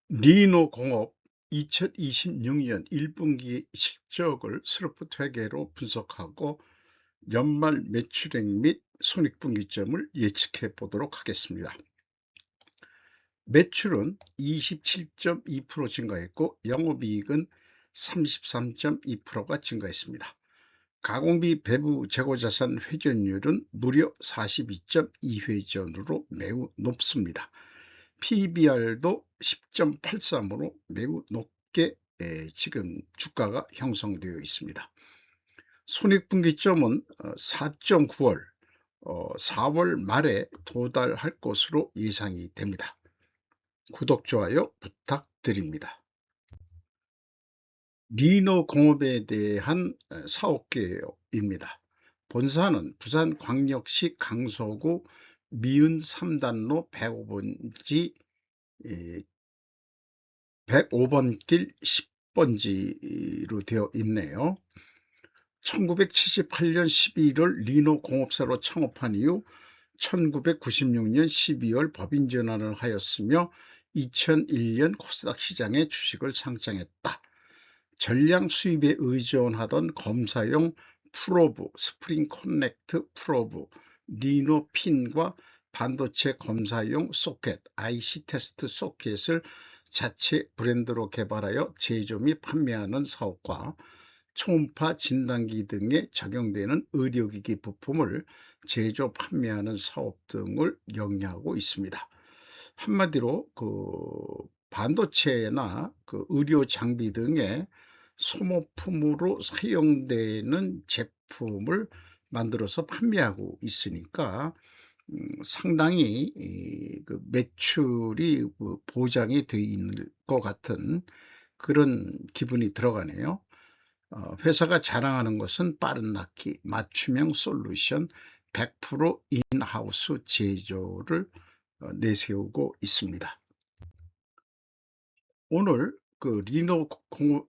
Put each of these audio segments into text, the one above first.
리노공업 2026년 1분기 실적을 스로프트 회계로 분석하고 연말 매출액 및 손익분기점을 예측해 보도록 하겠습니다. 매출은 27.2% 증가했고 영업이익은 33.2%가 증가했습니다. 가공비 배부 재고자산 회전율은 무려 42.2회전으로 매우 높습니다. PBR도 10.83으로 매우 높게 지금 주가가 형성되어 있습니다. 손익분기점은 4.9월 4월 말에 도달할 것으로 예상이 됩니다. 구독, 좋아요 부탁드립니다. 리노공업에 대한 사업계획입니다. 본사는 부산광역시 강서구 미은 3단로 105번지 105번 길 10번지로 되어 있네요. 1978년 11월 리노공업사로 창업한 이후 1996년 12월 법인 전환을 하였으며 2001년 코스닥 시장에 주식을 상장했다. 전량 수입에 의존하던 검사용 프로브, 스프링 커넥트 프로브, 리노핀과 반도체 검사용 소켓, IC 테스트 소켓을 자체 브랜드로 개발하여 제조 및 판매하는 사업과 초음파 진단기 등에 적용되는 의료기기 부품을 제조 판매하는 사업 등을 영위하고 있습니다. 한마디로 반도체나 의료 장비 등의 소모품으로 사용되는 제품을 만들어서 판매하고 있으니까 상당히 매출이 보장이 되어 있는 것 같은 그런 기분이 들어가네요. 회사가 자랑하는 것은 빠른 낫기, 맞춤형 솔루션, 100% 인하우스 제조를 내세우고 있습니다. 오늘 리노공업에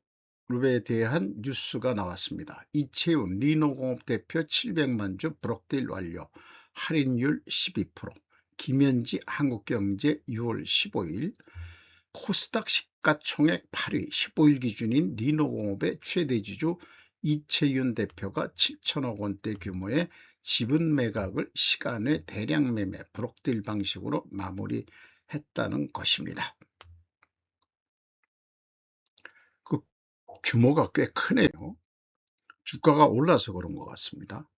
대한 뉴스가 나왔습니다. 이채훈 리노공업 대표 700만 주 브록딜 완료, 할인율 12%. 김현지 한국경제 6월 15일. 코스닥 시가총액 8위 15일 기준인 리노공업의 최대 지주 이채윤 대표가 7천억 원대 규모의 지분 매각을 시간외 대량 매매 브록딜 방식으로 마무리했다는 것입니다. 그 규모가 꽤 크네요. 주가가 올라서 그런 것 같습니다.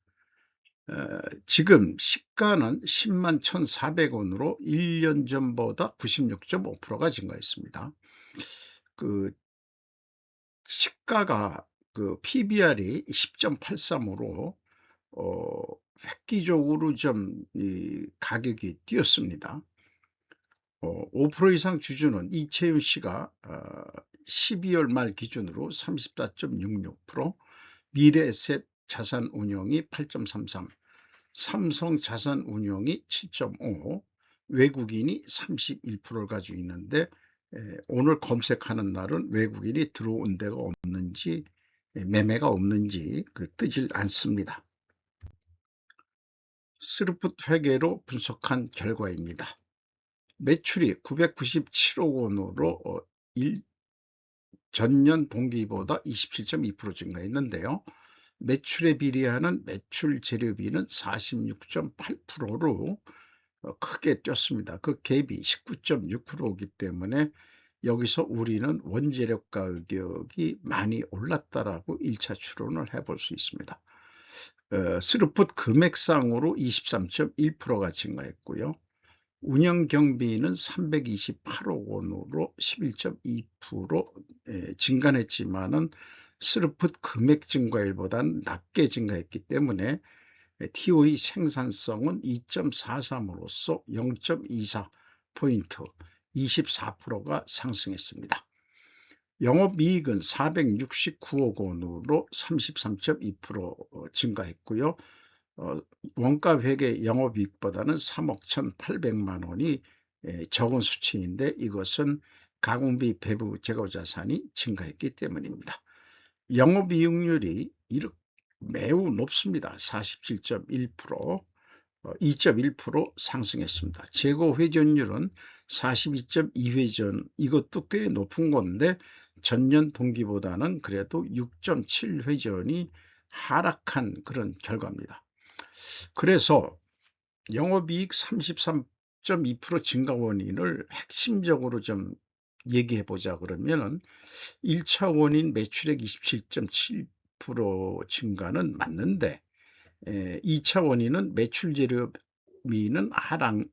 지금 시가는 10만 1,400원으로 1년 전보다 96.5%가 증가했습니다. 시가가 PBR이 10.83으로 획기적으로 좀 가격이 뛰었습니다. 5% 이상 주주는 이채윤 씨가 12월 말 기준으로 34.66%, 미래에셋 자산운용이 8.33, 삼성자산운용이 7.5, 외국인이 31%를 가지고 있는데 오늘 검색하는 날은 외국인이 들어온 데가 없는지 매매가 없는지 뜨질 않습니다. 스루프트 회계로 분석한 결과입니다. 매출이 997억 원으로 전년 동기보다 27.2% 증가했는데요. 매출에 비례하는 매출 재료비는 46.8%로 크게 뛰었습니다. 그 갭이 19.6%이기 때문에 여기서 우리는 원재료 가격이 많이 올랐다라고 1차 추론을 해볼 수 있습니다. 스루풋 금액상으로 23.1%가 증가했고요. 운영 경비는 328억 원으로 11.2% 증가했지만은 스루풋 금액 증가율보다는 낮게 증가했기 때문에 TOE 생산성은 2.43으로서 0.24포인트 24%가 상승했습니다. 영업이익은 469억 원으로 33.2% 증가했고요. 원가회계 영업이익보다는 3억 1,800만 원이 적은 수치인데 이것은 가공비 배부 재고자산이 증가했기 때문입니다. 영업이익률이 매우 높습니다. 47.1%, 2.1% 상승했습니다. 재고회전율은 42.2회전, 이것도 꽤 높은 건데 전년 동기보다는 그래도 6.7회전이 하락한 그런 결과입니다. 그래서 영업이익 33.2% 증가 원인을 핵심적으로 좀 얘기해 보자 그러면은 1차 원인 매출액 27.7% 증가는 맞는데 2차 원인은 매출 재료비는 하락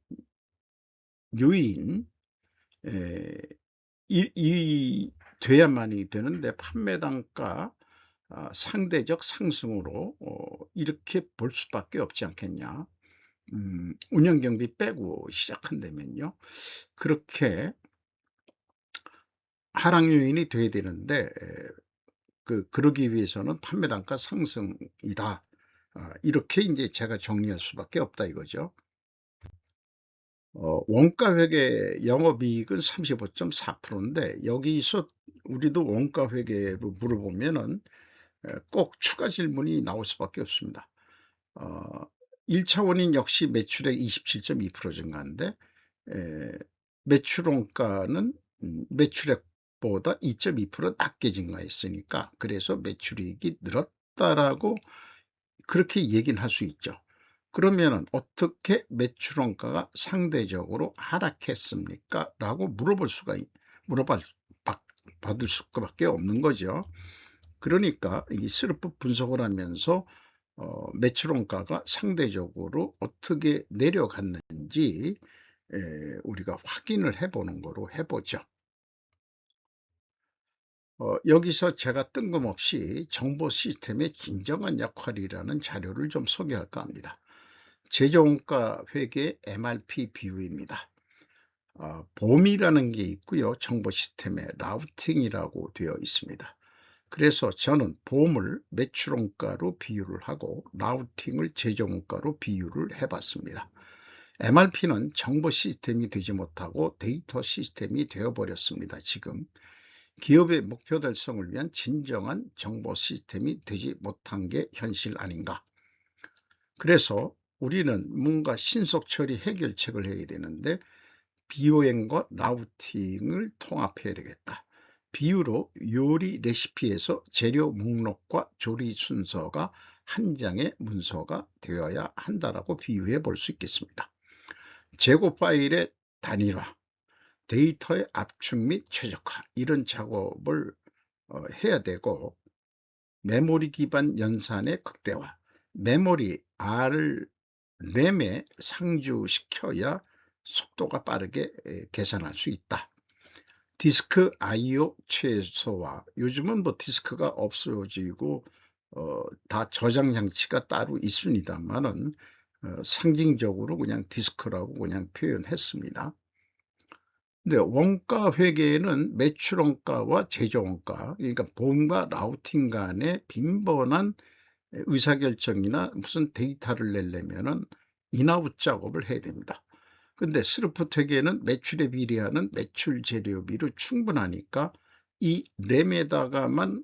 요인 이 돼야만이 되는데 판매 단가 상대적 상승으로 이렇게 볼 수밖에 없지 않겠냐. 운영 경비 빼고 시작한다면요. 그렇게 하락 요인이 돼야 되는데 그러기 위해서는 판매 단가 상승이다. 이렇게 이제 제가 정리할 수밖에 없다 이거죠. 원가 회계 영업이익은 35.4%인데 여기서 우리도 원가 회계로 물어보면은 꼭 추가 질문이 나올 수밖에 없습니다. 1차 원인 역시 매출액 27.2% 증가인데 매출 원가는 매출액보다 2.2% 낮게 증가했으니까 그래서 매출이익이 늘었다라고 그렇게 얘기는 할 수 있죠. 그러면은 어떻게 매출 원가가 상대적으로 하락했습니까? 라고 받을 수밖에 없는 거죠. 그러니까 이 스르프 분석을 하면서 매출 원가가 상대적으로 어떻게 내려갔는지 우리가 확인을 해보는 거로 해보죠. 여기서 제가 뜬금없이 정보 시스템의 진정한 역할이라는 자료를 좀 소개할까 합니다. 제조원가 회계 MRP 비율입니다. 봄이라는 게 있고요. 정보 시스템에 라우팅이라고 되어 있습니다. 그래서 저는 봄을 매출원가로 비유를 하고 라우팅을 제조원가로 비유를 해봤습니다. MRP는 정보 시스템이 되지 못하고 데이터 시스템이 되어버렸습니다. 지금 기업의 목표 달성을 위한 진정한 정보 시스템이 되지 못한 게 현실 아닌가. 그래서 우리는 뭔가 신속 처리 해결책을 해야 되는데 비오행과 라우팅을 통합해야 되겠다. 비유로 요리 레시피에서 재료 목록과 조리 순서가 한 장의 문서가 되어야 한다라고 비유해 볼 수 있겠습니다. 재고 파일의 단일화, 데이터의 압축 및 최적화 이런 작업을 해야 되고 메모리 기반 연산의 극대화, 메모리 R을 램에 상주시켜야 속도가 빠르게 계산할 수 있다. 디스크 I/O 최소화, 요즘은 뭐 디스크가 없어지고 다 저장 장치가 따로 있습니다만은 상징적으로 그냥 디스크라고 그냥 표현했습니다. 근데 원가 회계에는 매출 원가와 제조 원가, 그러니까 봄과 라우팅 간의 빈번한 의사결정이나 무슨 데이터를 내려면은 인아웃 작업을 해야 됩니다. 근데 스루프트 회계는 매출에 비례하는 매출 재료비로 충분하니까 이 램에다가만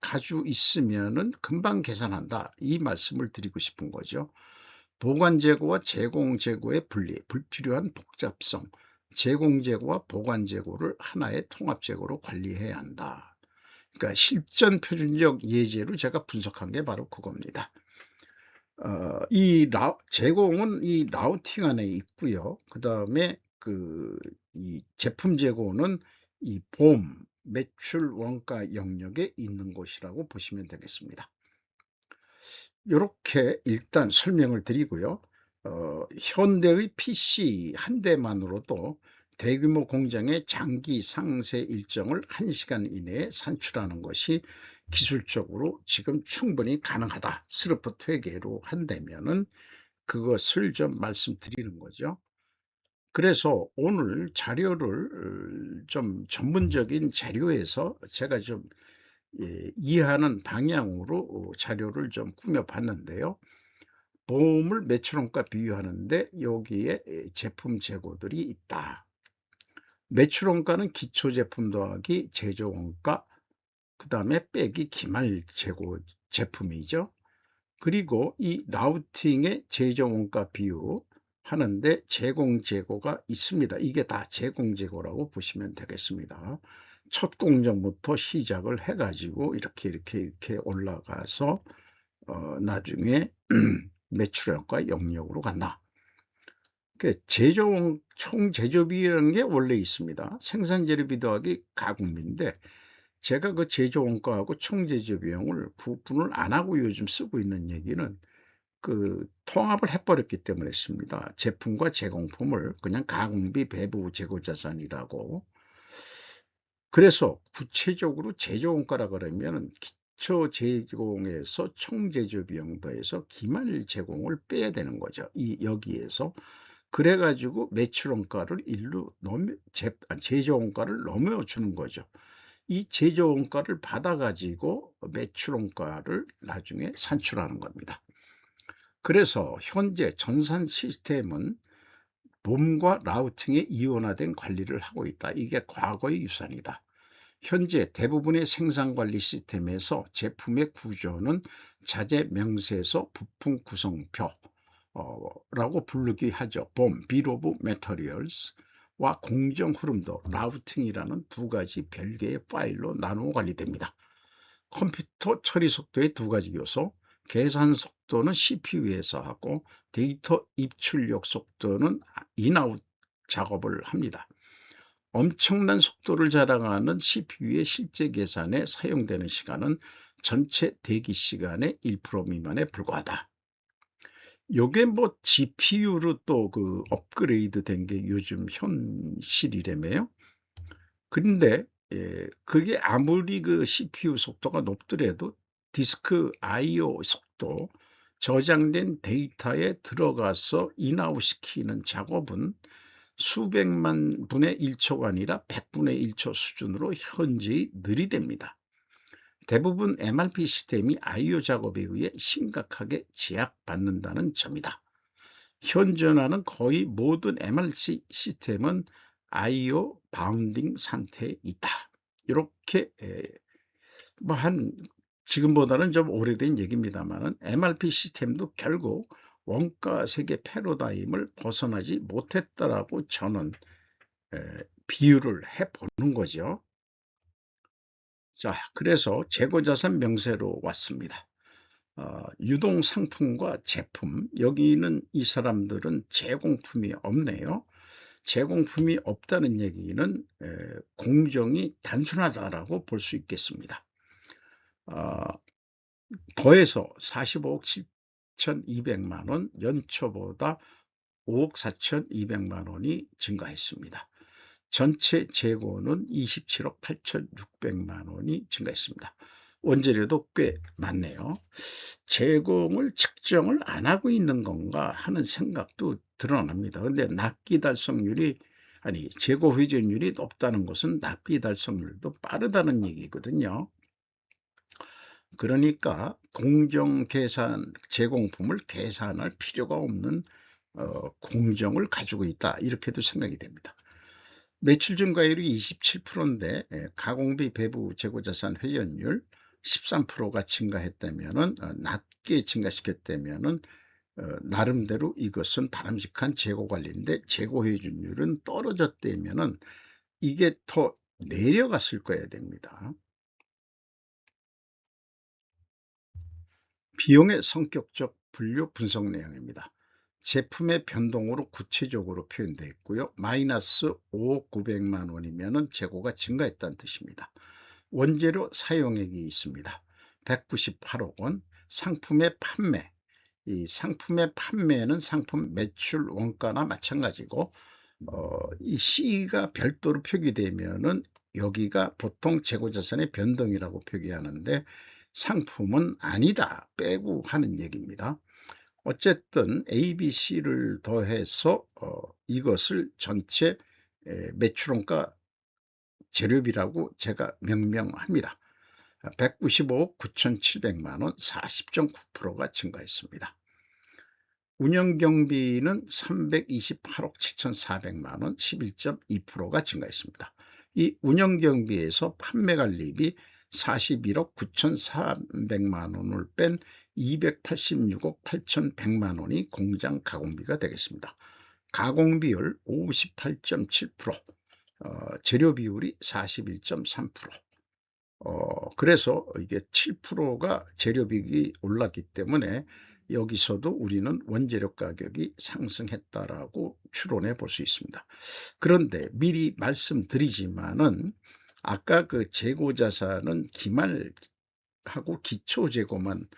가지고 있으면은 금방 계산한다. 이 말씀을 드리고 싶은 거죠. 보관 재고와 제공 재고의 분리, 불필요한 복잡성, 제공 재고와 보관 재고를 하나의 통합 재고로 관리해야 한다. 그러니까 실전 표준적 예제로 제가 분석한 게 바로 그겁니다. 제공은 이 라우팅 안에 있고요. 그 다음에 이 제품 재고는 이 봄 매출 원가 영역에 있는 것이라고 보시면 되겠습니다. 이렇게 일단 설명을 드리고요. 현대의 PC 한 대만으로도 대규모 공장의 장기 상세 일정을 1시간 이내에 산출하는 것이 기술적으로 지금 충분히 가능하다. 스루프트 회계로 한다면은 그것을 좀 말씀드리는 거죠. 그래서 오늘 자료를 좀 전문적인 자료에서 제가 좀 이해하는 방향으로 자료를 좀 꾸며봤는데요. 보험을 매출원가 비유하는데 여기에 제품 재고들이 있다. 매출원가는 기초제품 더하기 제조원가, 그 다음에 빼기 기말 재고 제품이죠. 그리고 이 라우팅의 제조원가 비유 하는데 제공재고가 있습니다. 이게 다 제공재고라고 보시면 되겠습니다. 첫 공정부터 시작을 해가지고 이렇게 올라가서 나중에 매출액과 영역으로 간다. 총 제조비라는 게 원래 있습니다. 생산재료비 더하기 가공비인데 제가 그 제조원가하고 총 제조비용을 구분을 안 하고 요즘 쓰고 있는 얘기는 통합을 해버렸기 때문에 했습니다. 제품과 제공품을 그냥 가공비, 배부, 재고자산이라고. 그래서 구체적으로 제조원가라 그러면 기초 제공에서 총 제조비용 더해서 기말 제공을 빼야 되는 거죠. 여기에서. 그래가지고 매출원가를 제조원가를 넘어주는 거죠. 이 제조원가를 받아가지고 매출원가를 나중에 산출하는 겁니다. 그래서 현재 전산 시스템은 봄과 라우팅에 이원화된 관리를 하고 있다. 이게 과거의 유산이다. 현재 대부분의 생산관리 시스템에서 제품의 구조는 자재 명세서 부품 구성표 라고 부르기 하죠. 봄, Bill of Materials와 공정 흐름도 라우팅이라는 두 가지 별개의 파일로 나누어 관리됩니다. 컴퓨터 처리 속도의 두 가지 요소, 계산 속도는 CPU에서 하고 데이터 입출력 속도는 인아웃 작업을 합니다. 엄청난 속도를 자랑하는 CPU의 실제 계산에 사용되는 시간은 전체 대기 시간의 1% 미만에 불과하다. 요게 뭐 GPU로 또 업그레이드 된 게 요즘 현실이라며요. 근데 그게 아무리 CPU 속도가 높더라도 디스크 I/O 속도, 저장된 데이터에 들어가서 인아웃 시키는 작업은 수백만 분의 1초가 아니라 100분의 1초 수준으로 현저히 느리답니다. 대부분 MRP 시스템이 I/O 작업에 의해 심각하게 제약받는다는 점이다. 현존하는 거의 모든 MRC 시스템은 I/O 바운딩 상태에 있다. 이렇게 지금보다는 좀 오래된 얘기입니다만 MRP 시스템도 결국 원가 세계 패러다임을 벗어나지 못했다라고 저는 비유를 해보는 거죠. 자, 그래서 재고자산 명세로 왔습니다. 유동 상품과 제품, 여기는 이 사람들은 제공품이 없네요. 제공품이 없다는 얘기는 공정이 단순하다라고 볼 수 있겠습니다. 더해서 45억 7,200만 원, 연초보다 5억 4,200만 원이 증가했습니다. 전체 재고는 27억 8,600만 원이 증가했습니다. 원재료도 꽤 많네요. 제공을 측정을 안 하고 있는 건가 하는 생각도 드러납니다. 근데 납기 달성률이 재고 회전율이 높다는 것은 납기 달성률도 빠르다는 얘기거든요. 그러니까 공정 계산, 제공품을 계산할 필요가 없는 공정을 가지고 있다. 이렇게도 생각이 됩니다. 매출 증가율이 27%인데 가공비 배부 재고자산 회전율 13%가 증가했다면은 낮게 증가시켰다면은 나름대로 이것은 바람직한 재고 관리인데 재고 회전율은 떨어졌다면은 이게 더 내려갔을 거야 됩니다. 비용의 성격적 분류 분석 내용입니다. 제품의 변동으로 구체적으로 표현되어 있고요. 마이너스 5억 900만 원이면 재고가 증가했다는 뜻입니다. 원재료 사용액이 있습니다. 198억 원. 상품의 판매, 이 상품의 판매는 상품 매출 원가나 마찬가지고 이 C가 별도로 표기되면은 여기가 보통 재고자산의 변동이라고 표기하는데 상품은 아니다 빼고 하는 얘기입니다. 어쨌든 A, B, C를 더해서 이것을 전체 매출원가 재료비라고 제가 명명합니다. 195억 9,700만 원, 40.9%가 증가했습니다. 운영경비는 328억 7,400만 원, 11.2%가 증가했습니다. 이 운영경비에서 판매관리비 41억 9,400만 원을 뺀 286억 8,100만 원이 공장 가공비가 되겠습니다. 가공비율 58.7%, 재료 비율이 41.3%. 그래서 이게 7%가 재료비가 올랐기 때문에 여기서도 우리는 원재료 가격이 상승했다라고 추론해 볼 수 있습니다. 그런데 미리 말씀드리지만은 아까 그 재고자산은 기말하고 기초재고만,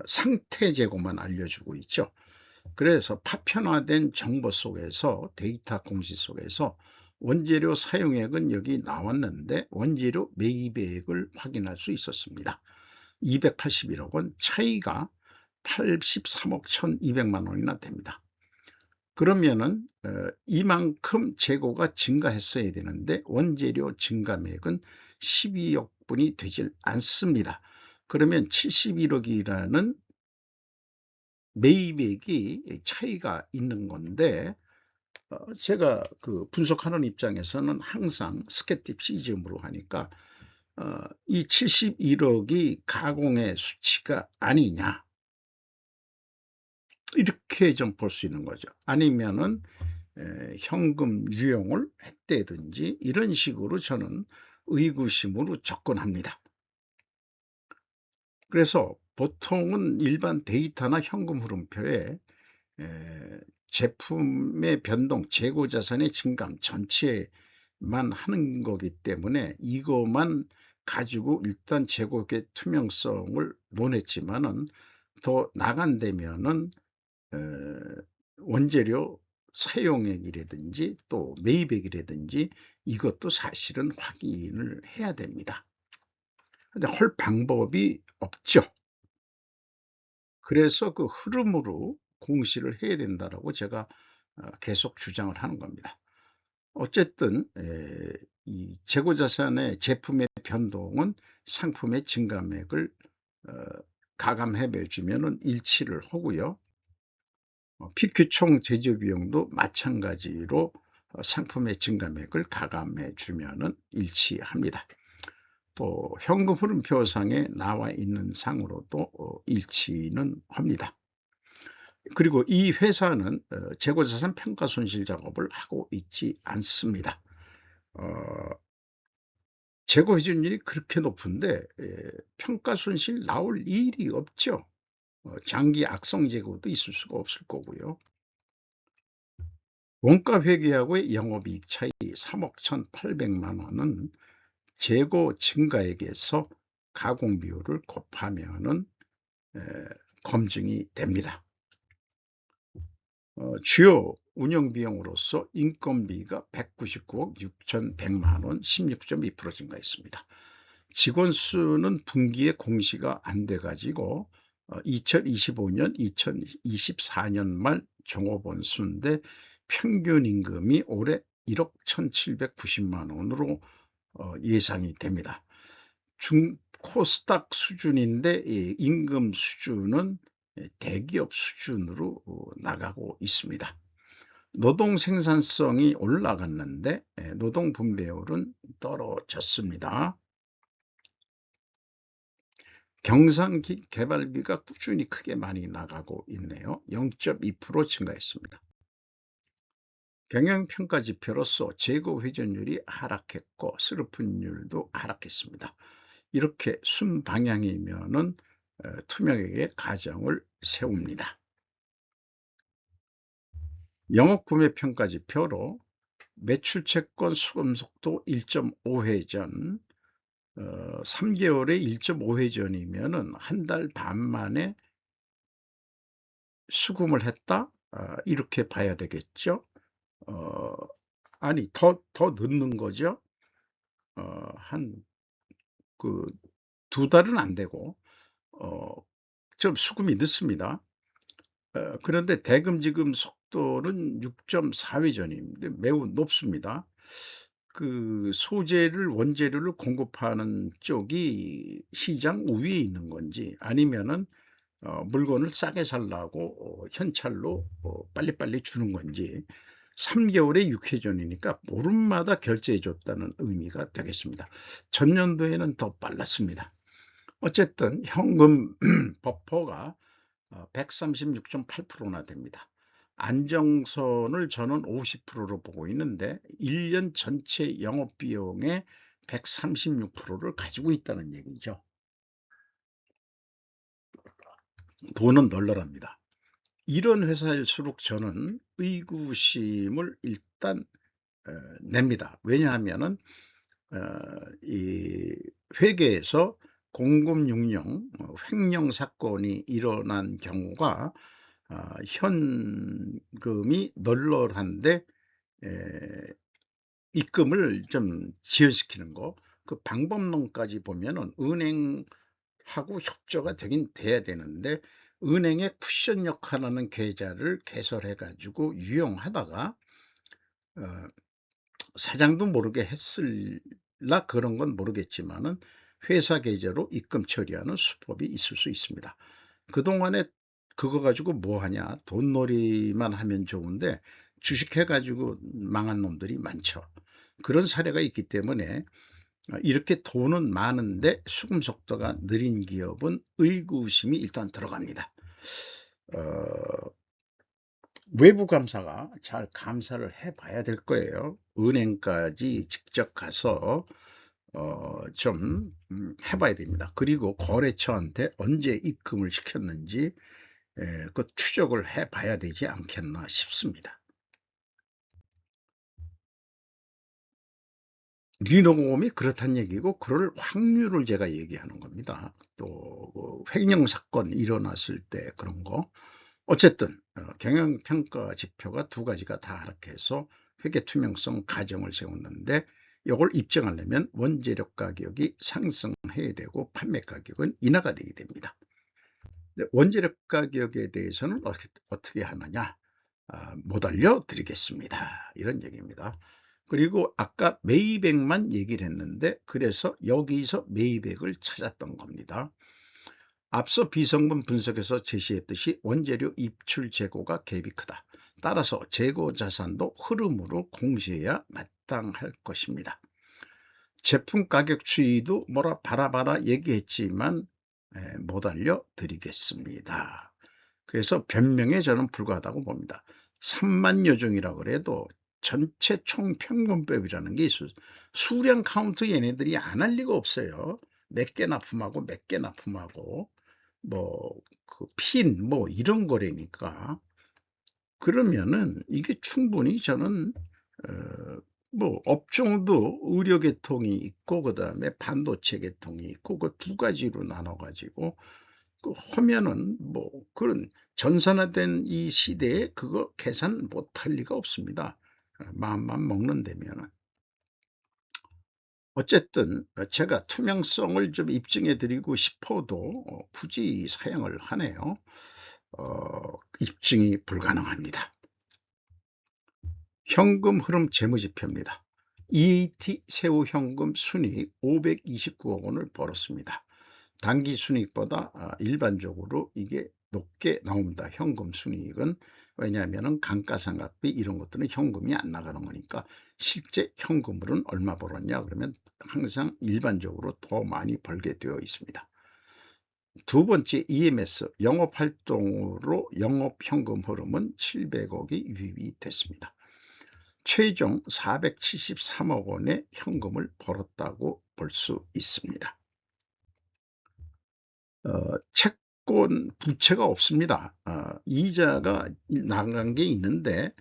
상태재고만 알려주고 있죠. 그래서 파편화된 정보 속에서, 데이터 공시 속에서 원재료 사용액은 여기 나왔는데 원재료 매입액을 확인할 수 있었습니다. 281억 원, 차이가 83억 1200만 원이나 됩니다. 그러면은 이만큼 재고가 증가했어야 되는데 원재료 증가액은 12억 분이 되질 않습니다. 그러면 71억이라는 매입액이 차이가 있는 건데, 제가 그 분석하는 입장에서는 항상 스케팁 시즘으로 하니까 이 71억이 가공의 수치가 아니냐, 이렇게 좀 볼 수 있는 거죠. 아니면은 현금 유용을 했다든지 이런 식으로 저는 의구심으로 접근합니다. 그래서 보통은 일반 데이터나 현금 흐름표에 제품의 변동, 재고 자산의 증감 전체만 하는 거기 때문에 이것만 가지고 일단 재고의 투명성을 논했지만은 더 나간다면은 원재료 사용액이라든지 또 매입액이라든지 이것도 사실은 확인을 해야 됩니다. 근데 할 방법이 없죠. 그래서 그 흐름으로 공시를 해야 된다라고 제가 계속 주장을 하는 겁니다. 어쨌든 이 재고자산의 제품의 변동은 상품의 증감액을 가감해 주면 일치를 하고요. PQ 총 제조 비용도 마찬가지로 상품의 증감액을 가감해 주면 일치합니다. 또 현금 흐름표상에 나와 있는 상으로도 일치는 합니다. 그리고 이 회사는 재고자산 평가 손실 작업을 하고 있지 않습니다. 재고 회전율이 그렇게 높은데 평가 손실 나올 일이 없죠. 장기 악성 재고도 있을 수가 없을 거고요. 원가 회계하고의 영업이익 차이 3억 1,800만 원은 재고 증가액에서 가공 비율을 곱하면은 검증이 됩니다. 주요 운영 비용으로서 인건비가 199억 6,100만 원, 16.2% 증가했습니다. 직원 수는 분기에 공시가 안 돼 가지고 2025년, 2024년 말 종업원 수인데 평균 임금이 올해 1억 1,790만 원으로 예상이 됩니다. 코스닥 수준인데 임금 수준은 대기업 수준으로 나가고 있습니다. 노동 생산성이 올라갔는데 노동 분배율은 떨어졌습니다. 경상개발비가 꾸준히 크게 많이 나가고 있네요. 0.2% 증가했습니다. 경영평가지표로서 재고 회전율이 하락했고 슬픈율도 하락했습니다. 이렇게 순방향이면은 투명하게 가정을 세웁니다. 영업구매평가지표로 매출채권 수금속도 1.5회전, 3개월에 1.5회전이면은 한 달 반 만에 수금을 했다, 이렇게 봐야 되겠죠. 아니 더 늦는 거죠. 한 그 2달은 안 되고 좀 수금이 늦습니다. 그런데 대금 지급 속도는 6.4회전인데 매우 높습니다. 그 소재를 원재료를 공급하는 쪽이 시장 우위에 있는 건지 아니면은 물건을 싸게 살라고 현찰로 빨리빨리 주는 건지 3개월에 6회전이니까 보름마다 결제해 줬다는 의미가 되겠습니다. 전년도에는 더 빨랐습니다. 어쨌든 현금 버퍼가 136.8%나 됩니다. 안정선을 저는 50%로 보고 있는데 1년 전체 영업비용의 136%를 가지고 있다는 얘기죠. 돈은 널널합니다. 이런 회사일수록 저는 의구심을 일단 냅니다. 왜냐하면은 이 회계에서 공금융령 횡령 사건이 일어난 경우가 현금이 널널한데 입금을 좀 지연시키는 거, 그 방법론까지 보면은 은행하고 협조가 되긴 돼야 되는데, 은행의 쿠션 역할하는 계좌를 개설해 가지고 유용하다가 사장도 모르게 했을라 그런 건 모르겠지만은 회사 계좌로 입금 처리하는 수법이 있을 수 있습니다. 그동안에 그거 가지고 뭐 하냐, 돈놀이만 하면 좋은데 주식해 가지고 망한 놈들이 많죠. 그런 사례가 있기 때문에 이렇게 돈은 많은데 수금 속도가 느린 기업은 의구심이 일단 들어갑니다. 어, 외부 감사가 잘 감사를 해봐야 될 거예요. 은행까지 직접 가서 좀 해봐야 됩니다. 그리고 거래처한테 언제 입금을 시켰는지 그 추적을 해봐야 되지 않겠나 싶습니다. 리노공업이 그렇다는 얘기고 그럴 확률을 제가 얘기하는 겁니다. 또 횡령 사건 일어났을 때 그런 거. 어쨌든 경영평가 지표가 두 가지가 다 하락해서 회계 투명성 가정을 세웠는데 이걸 입증하려면 원재료 가격이 상승해야 되고 판매 가격은 인하가 돼야 됩니다. 원재료 가격에 대해서는 어떻게 하느냐, 못 알려드리겠습니다. 이런 얘기입니다. 그리고 아까 메이백만 얘기를 했는데 그래서 여기서 메이백을 찾았던 겁니다. 앞서 비성분 분석에서 제시했듯이 원재료 입출 재고가 갭이 크다. 따라서 재고 자산도 흐름으로 공시해야 마땅할 것입니다. 제품 가격 추이도 뭐라 바라바라 얘기했지만 못 알려드리겠습니다. 그래서 변명에 저는 불과하다고 봅니다. 3만여 종이라고 그래도 전체 총평균법이라는 게 있어요. 수량 카운트 얘네들이 안 할 리가 없어요. 몇 개 납품하고 몇 개 납품하고 뭐 그 핀 뭐 이런 거래니까. 그러면은 이게 충분히 저는 뭐 업종도 의료 계통이 있고 그다음에 반도체 계통이 있고 그 두 가지로 나눠 가지고 그 하면은 뭐 그런 전산화된 이 시대에 그거 계산 못할 리가 없습니다. 마음만 먹는 데면은. 어쨌든 제가 투명성을 좀 입증해 드리고 싶어도 굳이 사용을 하네요. 입증이 불가능합니다. 현금 흐름 재무지표입니다. EAT 세후 현금 순이익 529억 원을 벌었습니다. 단기 순이익보다 일반적으로 이게 높게 나옵니다. 현금 순이익은. 왜냐하면 감가상각비 이런 것들은 현금이 안 나가는 거니까 실제 현금으로는 얼마 벌었냐 그러면 항상 일반적으로 더 많이 벌게 되어 있습니다. 두 번째 EMS 영업활동으로 영업현금 흐름은 700억이 유입이 됐습니다. 최종 473억 원의 현금을 벌었다고 볼 수 있습니다. 채권 부채가 없습니다. 이자가 나간 게 있는데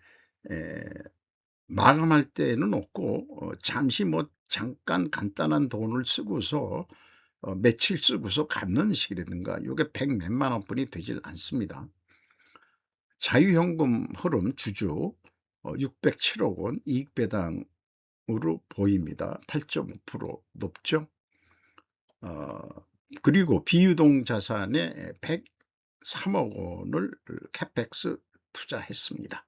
마감할 때는 없고 잠시 뭐 잠깐 간단한 돈을 쓰고서 며칠 쓰고서 갚는 식이라든가 이게 100몇만 원뿐이 되질 않습니다. 자유현금 흐름 주주 607억 원 이익배당으로 보입니다. 8.5% 높죠. 그리고 비유동 자산에 103억 원을 캐펙스 투자했습니다.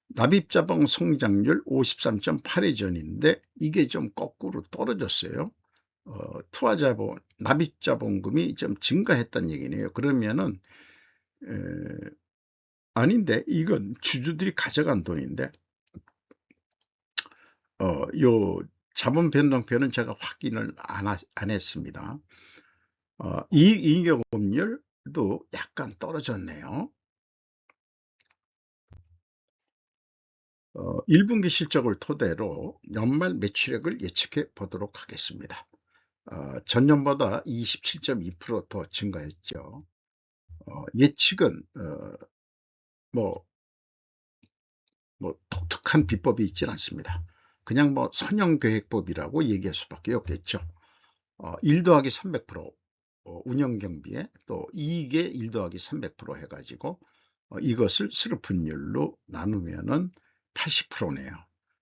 납입자본 성장률 53.8의 전인데 이게 좀 거꾸로 떨어졌어요. 투하자본, 납입자본금이 좀 증가했다는 얘기네요. 그러면은 아닌데 이건 주주들이 가져간 돈인데 요 자본 변동표는 제가 확인을 안 했습니다. 이익잉여금률도 약간 떨어졌네요. 1분기 실적을 토대로 연말 매출액을 예측해 보도록 하겠습니다. 전년보다 27.2%더 증가했죠. 예측은 뭐 독특한 비법이 있진 않습니다. 그냥 선형계획법이라고 얘기할 수밖에 없겠죠. 1 더하기 300%, 운영 경비에 또 이익에 1 더하기 300% 해가지고 이것을 스르픈율로 나누면은 80%네요.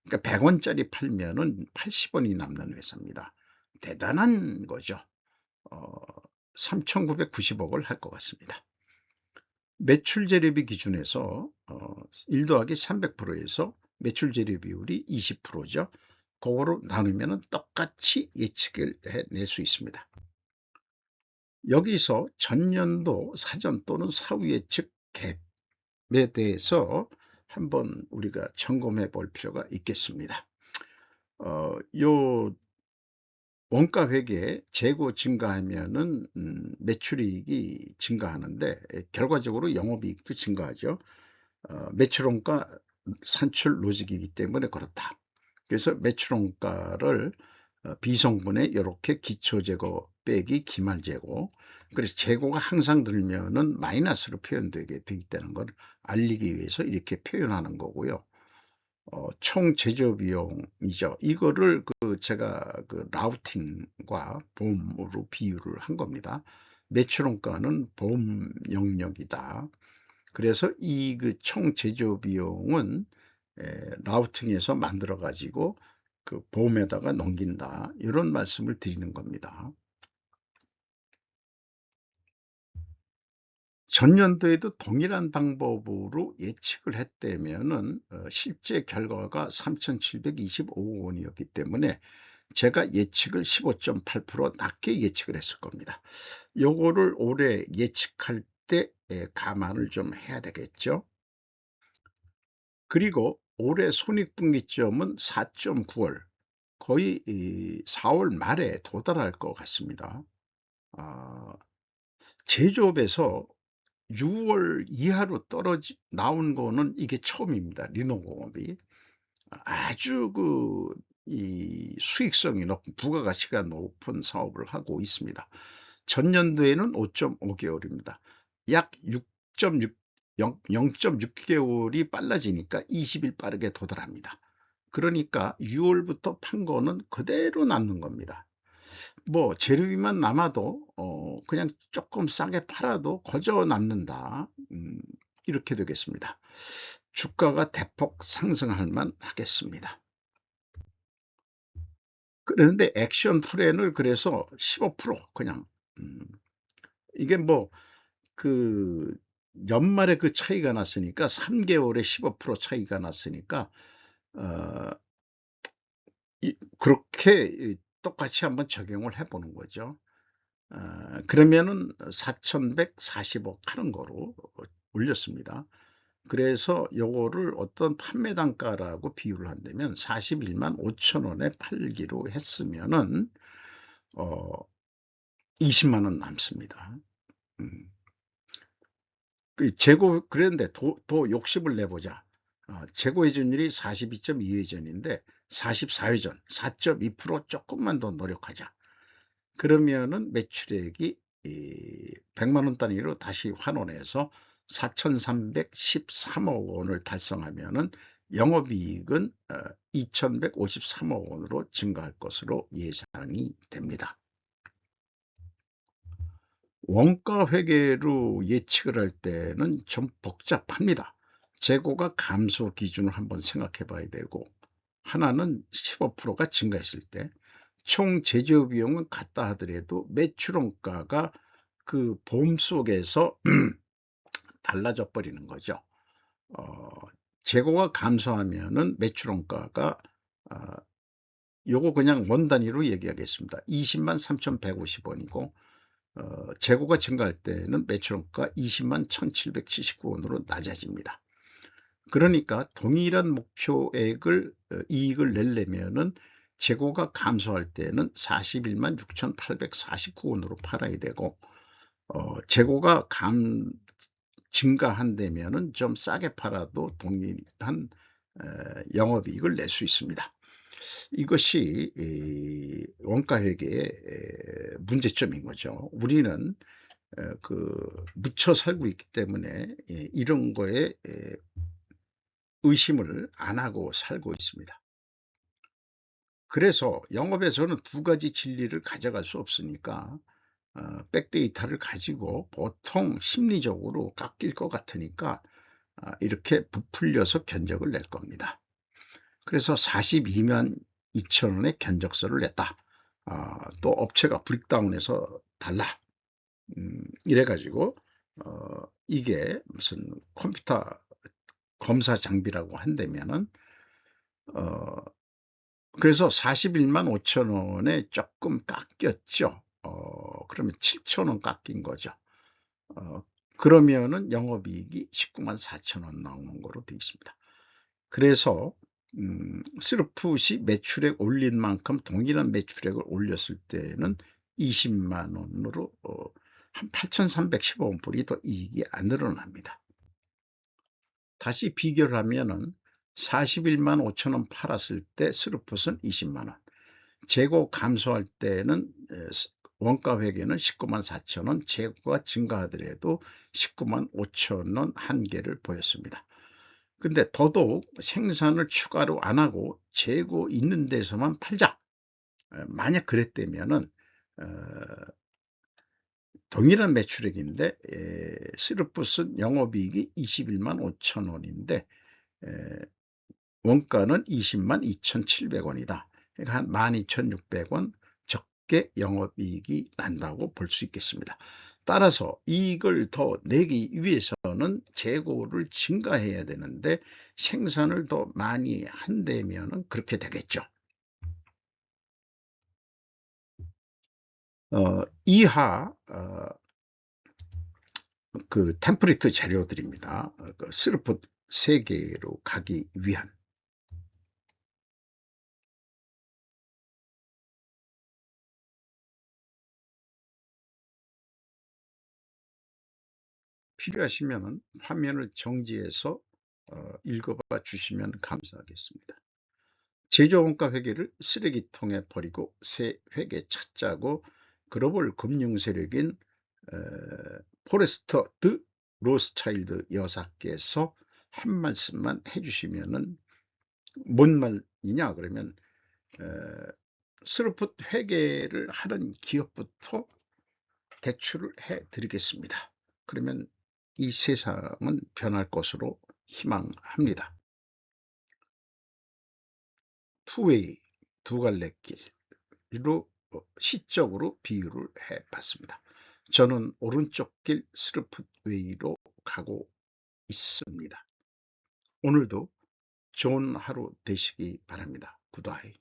그러니까 100원짜리 팔면은 80원이 남는 회사입니다. 대단한 거죠. 3,990억을 할 것 같습니다. 매출 재료비 기준에서 1 더하기 300%에서 매출 재료 비율이 20%죠. 그거로 나누면 똑같이 예측을 해낼 수 있습니다. 여기서 전년도 사전 또는 사후 예측 갭에 대해서 한번 우리가 점검해 볼 필요가 있겠습니다. 요 원가 회계 재고 증가하면은 매출이익이 증가하는데 결과적으로 영업이익도 증가하죠. 매출원가 산출 로직이기 때문에 그렇다. 그래서 매출원가를 비성분의 이렇게 기초재고 빼기 기말재고, 그래서 재고가 항상 들면은 마이너스로 표현되게 돼 있다는 걸 알리기 위해서 이렇게 표현하는 거고요. 총 제조 비용이죠. 이거를 제가 라우팅과 보험으로 비유를 한 겁니다. 매출원가는 보험 영역이다. 그래서 이 총 제조 비용은 라우팅에서 만들어 가지고 보험에다가 넘긴다, 이런 말씀을 드리는 겁니다. 전년도에도 동일한 방법으로 예측을 했다면은 실제 결과가 3,725억 원이었기 때문에 제가 예측을 15.8% 낮게 예측을 했을 겁니다. 요거를 올해 예측할 때 감안을 좀 해야 되겠죠. 그리고 올해 손익분기점은 4.9월, 거의 4월 말에 도달할 것 같습니다. 제조업에서 6월 이하로 나온 거는 이게 처음입니다. 리노공업이 아주 이 수익성이 높은, 부가가치가 높은 사업을 하고 있습니다. 전년도에는 5.5개월입니다. 약 6.6 0.6개월이 빨라지니까 20일 빠르게 도달합니다. 그러니까 6월부터 판 거는 그대로 남는 겁니다. 재료비만 남아도 그냥 조금 싸게 팔아도 거저 남는다, 이렇게 되겠습니다. 주가가 대폭 상승할 만 하겠습니다. 그런데 액션 플랜을 그래서 15% 그냥, 이게 연말에 차이가 났으니까, 3개월에 15% 차이가 났으니까 어 그렇게 똑같이 한번 적용을 해 보는 거죠. 그러면은 4,140억 하는 거로 올렸습니다. 그래서 요거를 어떤 판매 단가라고 비유를 한다면 41만 5천 원에 팔기로 했으면은 어 20만 원 남습니다. 음. 재고, 그랬는데 더 욕심을 내보자. 재고 회전율이 42.2회전인데 44회전, 4.2% 조금만 더 노력하자. 그러면은 매출액이 100만 원 단위로 다시 환원해서 4,313억 원을 달성하면은 영업이익은 2,153억 원으로 증가할 것으로 예상이 됩니다. 원가 회계로 예측을 할 때는 좀 복잡합니다. 재고가 감소 기준을 한번 생각해 봐야 되고, 하나는 15%가 증가했을 때 총 제조 비용은 같다 하더라도 매출원가가 보험 속에서 달라져 버리는 거죠. 재고가 감소하면은 매출원가가, 요거 그냥 원 단위로 얘기하겠습니다. 20만 3,150원이고, 재고가 증가할 때는 매출원가 20만 1,779원으로 낮아집니다. 그러니까 동일한 목표액을 이익을 내려면은 재고가 감소할 때는 41만 6,849원으로 팔아야 되고, 재고가 증가한다면은 좀 싸게 팔아도 동일한 영업이익을 낼 수 있습니다. 이것이 원가회계의 문제점인 거죠. 우리는 묻혀 살고 있기 때문에 이런 거에 의심을 안 하고 살고 있습니다. 그래서 영업에서는 두 가지 진리를 가져갈 수 없으니까 백데이터를 가지고 보통 심리적으로 깎일 것 같으니까 이렇게 부풀려서 견적을 낼 겁니다. 그래서 42만 2천 원의 견적서를 냈다. 또 업체가 브릭다운해서 달라. 이래가지고 이게 무슨 컴퓨터 검사 장비라고 한다면은 그래서 41만 5천 원에 조금 깎였죠. 그러면 7천 원 깎인 거죠. 어, 그러면은 영업이익이 19만 4천 원 나오는 거로 되어 있습니다. 그래서 스루풋이 매출액 올린 만큼 동일한 매출액을 올렸을 때는 20만 원으로 한 8,315원 불이 더 이익이 안 늘어납니다. 다시 비교를 하면은 41만 5천 원 팔았을 때 스루풋은 20만 원, 재고 감소할 때는 원가 회계는 19만 4천 원, 재고가 증가하더라도 19만 5천 원 한계를 보였습니다. 근데 더더욱 생산을 추가로 안 하고 재고 있는 데서만 팔자. 만약 그랬다면은 동일한 매출액인데 스루풋은 영업이익이 21만 5천 원인데 원가는 20만 2,700원이다. 그러니까 한 12,600원 적게 영업이익이 난다고 볼 수 있겠습니다. 따라서 이익을 더 내기 위해서는 재고를 증가해야 되는데 생산을 더 많이 한다면 그렇게 되겠죠. 이하 템플릿 자료들입니다. 스루풋 세계로 가기 위한 필요하시면 화면을 정지해서 읽어봐 주시면 감사하겠습니다. 제조원가 회계를 쓰레기통에 버리고 새 회계 찾자고 글로벌 금융세력인 포레스터 드 로스차일드 여사께서 한 말씀만 해주시면은 뭔 말이냐 그러면 스루풋 회계를 하는 기업부터 대출을 해 드리겠습니다. 그러면 이 세상은 변할 것으로 희망합니다. 투웨이, 두 갈래 길로 시적으로 비유를 해 봤습니다. 저는 오른쪽 길 스루풋 웨이로 가고 있습니다. 오늘도 좋은 하루 되시기 바랍니다. 굿바이.